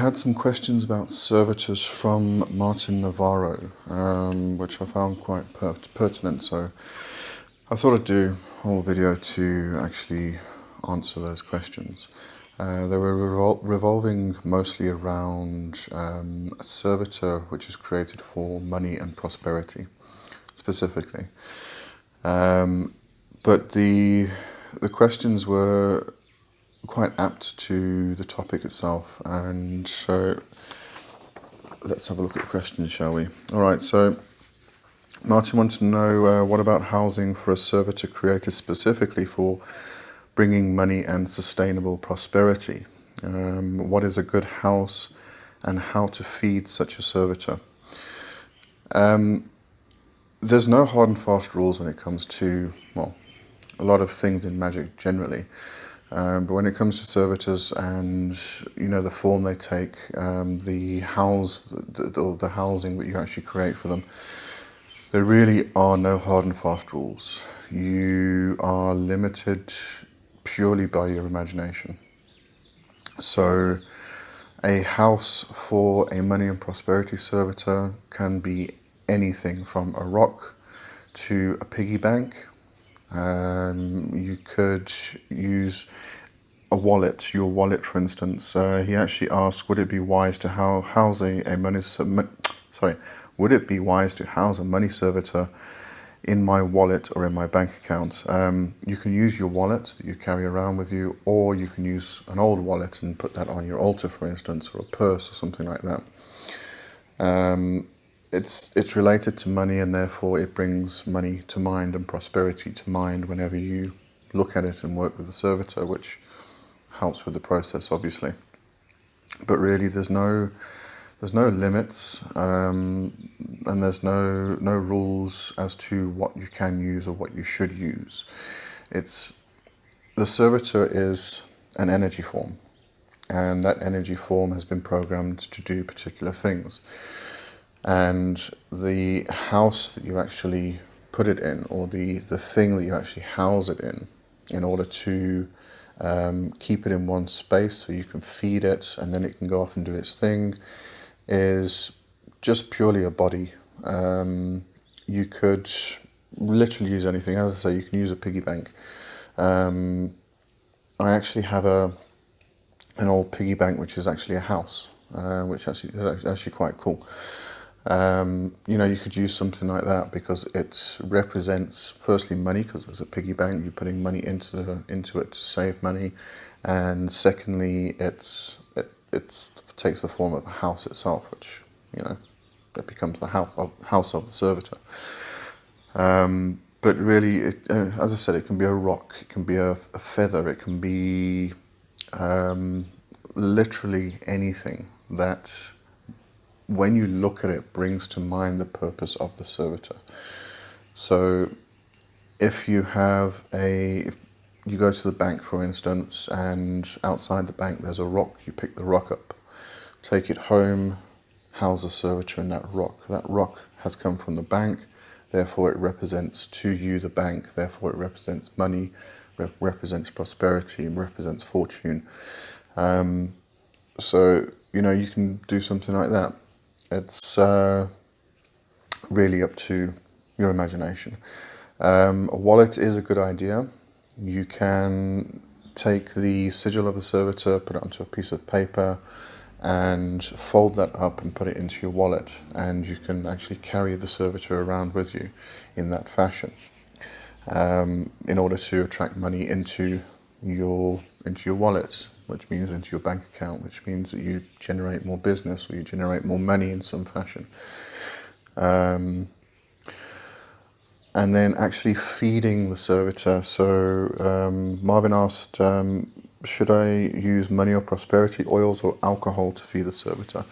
had some questions about servitors from Martin Navarro, which I found quite pertinent, so I thought I'd do a whole video to actually answer those questions. They were revolving mostly around a servitor which is created for money and prosperity, specifically. But the questions were quite apt to the topic itself, and so let's have a look at the questions, shall we? Alright, so Martin wants to know what about housing for a servitor created specifically for bringing money and sustainable prosperity? What is a good house and how to feed such a servitor? There's no hard and fast rules when it comes to, well, a lot of things in magic generally. But when it comes to servitors and, you know, the form they take, the housing that you actually create for them, there really are no hard and fast rules. You are limited purely by your imagination. So a house for a money and prosperity servitor can be anything from a rock to a piggy bank. You could use a wallet, your wallet for instance. He actually asked, would it be wise to house a money servitor in my wallet or in my bank account? You can use your wallet that you carry around with you, or you can use an old wallet and put that on your altar, for instance, or a purse or something like that. It's related to money, and therefore it brings money to mind and prosperity to mind whenever you look at it and work with the servitor, which helps with the process, obviously. But really, there's no limits, and there's no rules as to what you can use or what you should use. The servitor is an energy form, and that energy form has been programmed to do particular things. And the house that you actually put it in, or the thing that you actually house it in order to keep it in one space so you can feed it and then it can go off and do its thing, is just purely a body. You could literally use anything. As I say, you can use a piggy bank. I actually have an old piggy bank which is actually a house, which is actually quite cool. You could use something like that because it represents, firstly, money, because there's a piggy bank, you're putting money into it to save money, and secondly, it takes the form of a house itself, which, it becomes the house of the servitor. But really, as I said, it can be a rock, it can be a feather, it can be literally anything that, when you look at it, brings to mind the purpose of the servitor. So if you go to the bank, for instance, and outside the bank there's a rock, you pick the rock up, take it home, house the servitor in that rock. That rock has come from the bank, therefore it represents to you the bank, therefore it represents money, represents prosperity, and represents fortune. So, you can do something like that. It's really up to your imagination. A wallet is a good idea. You can take the sigil of the servitor, put it onto a piece of paper, and fold that up and put it into your wallet, and you can actually carry the servitor around with you in that fashion, in order to attract money into your wallet, which means into your bank account, which means that you generate more business, or you generate more money in some fashion. And then actually feeding the servitor. So Marvin asked, should I use money or prosperity oils or alcohol to feed the servitor?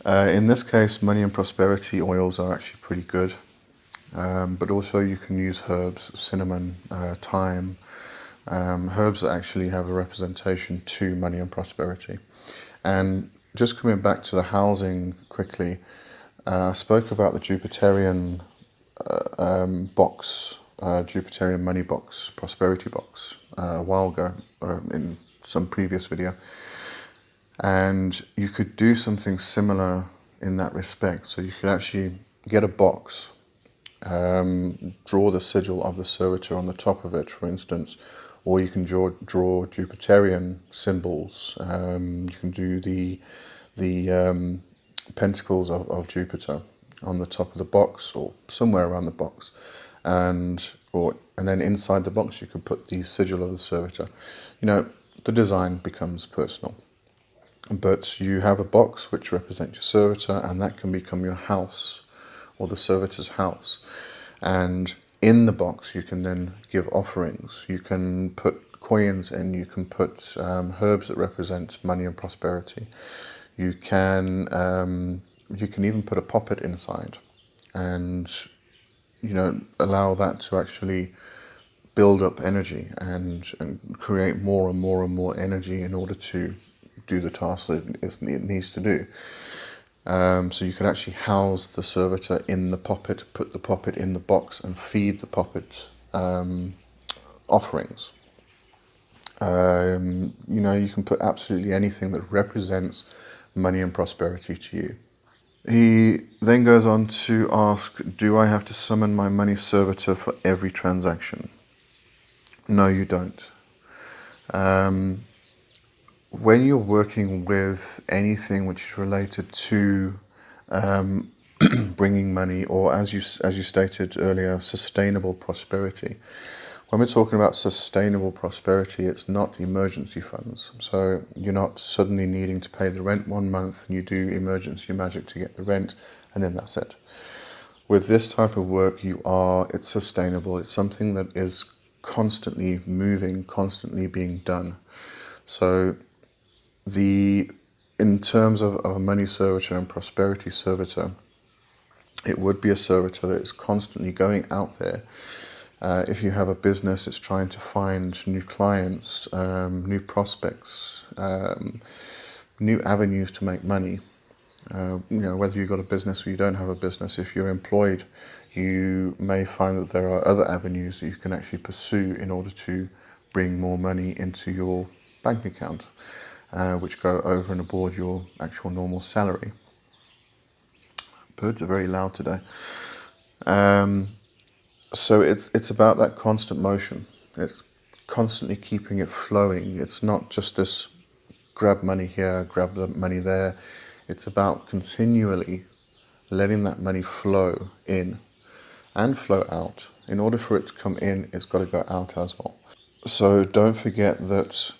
In this case, money and prosperity oils are actually pretty good. But also you can use herbs, cinnamon, thyme, herbs that actually have a representation to money and prosperity. And just coming back to the housing quickly, I spoke about the Jupiterian box, Jupiterian money box, prosperity box, a while ago, or in some previous video. And you could do something similar in that respect. So you could actually get a box, draw the sigil of the servitor on the top of it, for instance, or you can draw Jupiterian symbols. You can do the pentacles of Jupiter on the top of the box or somewhere around the box, and then inside the box you could put the sigil of the servitor. You know, the design becomes personal. But you have a box which represents your servitor, and that can become your house or the servitor's house. And in the box you can then give offerings. You can put coins in, you can put herbs that represent money and prosperity. You can even put a poppet inside, and allow that to actually build up energy and create more and more and more energy in order to do the task that it needs to do. So you could actually house the servitor in the poppet, put the poppet in the box, and feed the poppet offerings. You can put absolutely anything that represents money and prosperity to you. He then goes on to ask, do I have to summon my money servitor for every transaction? No, you don't. When you're working with anything which is related to bringing money, or as you stated earlier, sustainable prosperity. When we're talking about sustainable prosperity, it's not emergency funds. So you're not suddenly needing to pay the rent 1 month and you do emergency magic to get the rent, and then that's it. With this type of work, it's sustainable. It's something that is constantly moving, constantly being done. So in terms of a money servitor and prosperity servitor, it would be a servitor that is constantly going out there. If you have a business, it's trying to find new clients, new prospects, new avenues to make money. Whether you've got a business or you don't have a business, if you're employed, you may find that there are other avenues that you can actually pursue in order to bring more money into your bank account, which go over and aboard your actual normal salary. Birds are very loud today. So it's about that constant motion. It's constantly keeping it flowing. It's not just this grab money here, grab the money there. It's about continually letting that money flow in and flow out. In order for it to come in, it's got to go out as well. So don't forget that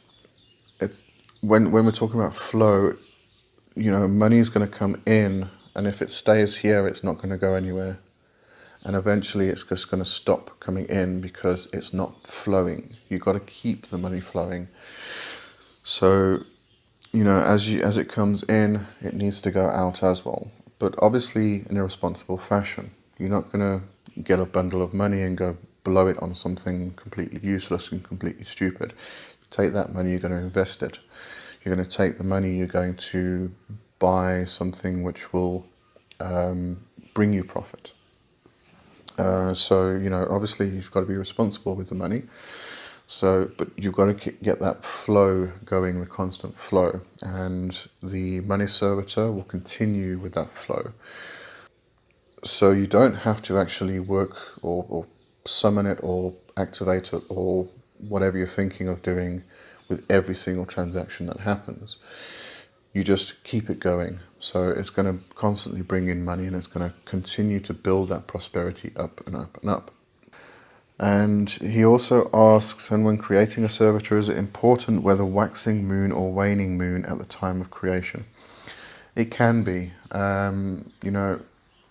when we're talking about flow, money is going to come in, and if it stays here, it's not going to go anywhere. And eventually it's just going to stop coming in because it's not flowing. You've got to keep the money flowing. So, as it comes in, it needs to go out as well. But obviously in a responsible fashion. You're not going to get a bundle of money and go blow it on something completely useless and completely stupid. Take that money, you're going to invest it. You're going to take the money, you're going to buy something which will bring you profit. Obviously you've got to be responsible with the money. But you've got to get that flow going, the constant flow. And the money servitor will continue with that flow. So you don't have to actually work or summon it or activate it or whatever you're thinking of doing with every single transaction that happens. You just keep it going. So it's going to constantly bring in money, and it's going to continue to build that prosperity up and up and up. And he also asks, and when creating a servitor, is it important whether waxing moon or waning moon at the time of creation? It can be.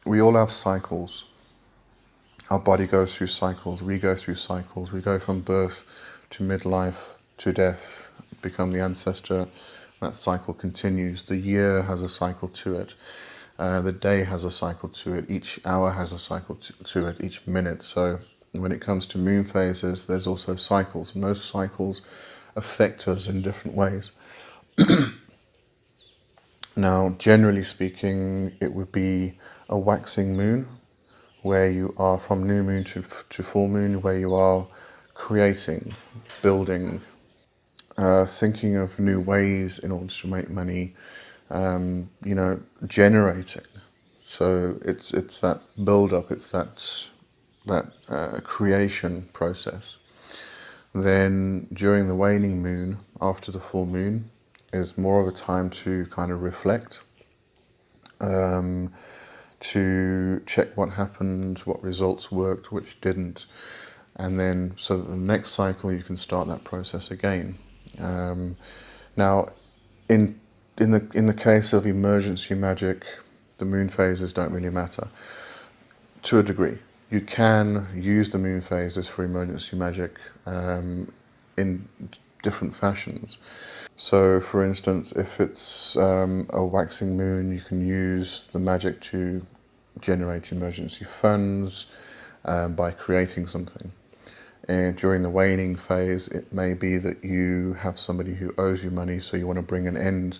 We all have cycles. Our body goes through cycles. We go through cycles. We go from birth to midlife to death, become the ancestor. That cycle continues. The year has a cycle to it. The day has a cycle to it. Each hour has a cycle to it, each minute. So when it comes to moon phases, there's also cycles, and those cycles affect us in different ways. Now, generally speaking, it would be a waxing moon, where you are from new moon to full moon, where you are creating, building, thinking of new ways in order to make money, generating. So it's that build-up, it's that creation process. Then during the waning moon, after the full moon, is more of a time to kind of reflect, to check what happened, what results worked, which didn't, and then so that the next cycle you can start that process again. Now, in the case of emergency magic, the moon phases don't really matter to a degree. You can use the moon phases for emergency magic in different fashions. So, for instance, if it's a waxing moon, you can use the magic to generate emergency funds by creating something. And during the waning phase, it may be that you have somebody who owes you money, so you want to bring an end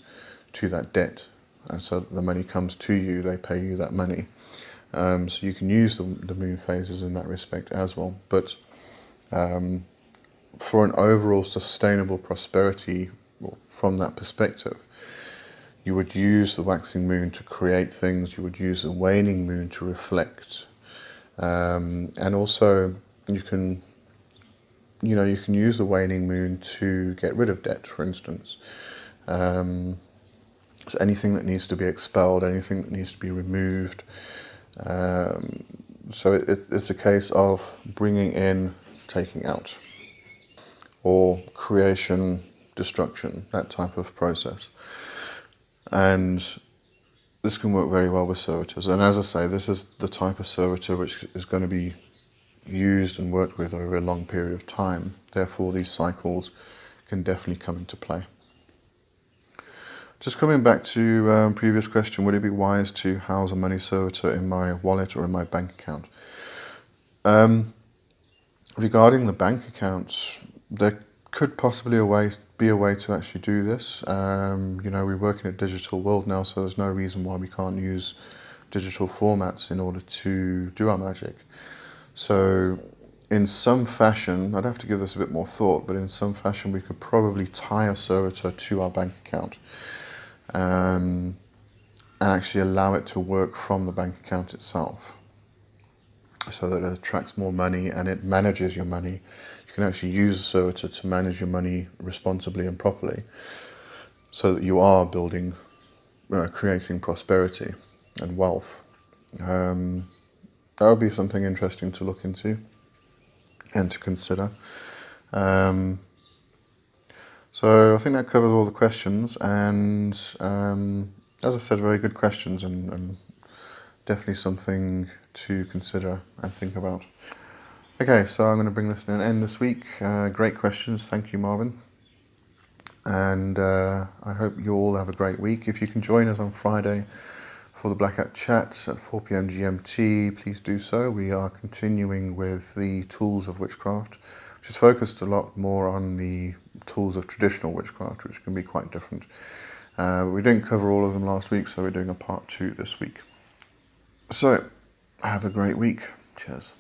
to that debt. And so the money comes to you, they pay you that money. So you can use the moon phases in that respect as well. But for an overall sustainable prosperity, from that perspective, you would use the waxing moon to create things, you would use the waning moon to reflect. And also you can use the waning moon to get rid of debt, for instance. So anything that needs to be expelled, anything that needs to be removed. So it's a case of bringing in, taking out, or creation, destruction, that type of process. And this can work very well with servitors. And as I say, this is the type of servitor which is going to be used and worked with over a long period of time. Therefore, these cycles can definitely come into play. Just coming back to previous question, would it be wise to house a money servitor in my wallet or in my bank account? Regarding the bank accounts, there could possibly be a way to actually do this. We work in a digital world now, so there's no reason why we can't use digital formats in order to do our magic. So in some fashion, I'd have to give this a bit more thought, but in some fashion we could probably tie a servitor to our bank account and actually allow it to work from the bank account itself, so that it attracts more money and it manages your money. You can actually use a servitor to manage your money responsibly and properly, so that you are building, creating prosperity and wealth. That would be something interesting to look into and to consider. So I think that covers all the questions, and as I said, very good questions, and definitely something to consider and think about. Okay, so I'm going to bring this to an end this week. Great questions, thank you, Marvin. And I hope you all have a great week. If you can join us on Friday for the Black Hat Chat at 4 p.m. GMT, please do so. We are continuing with the tools of witchcraft, which is focused a lot more on the tools of traditional witchcraft, which can be quite different. We didn't cover all of them last week, so we're doing a part 2 this week. So, have a great week. Cheers.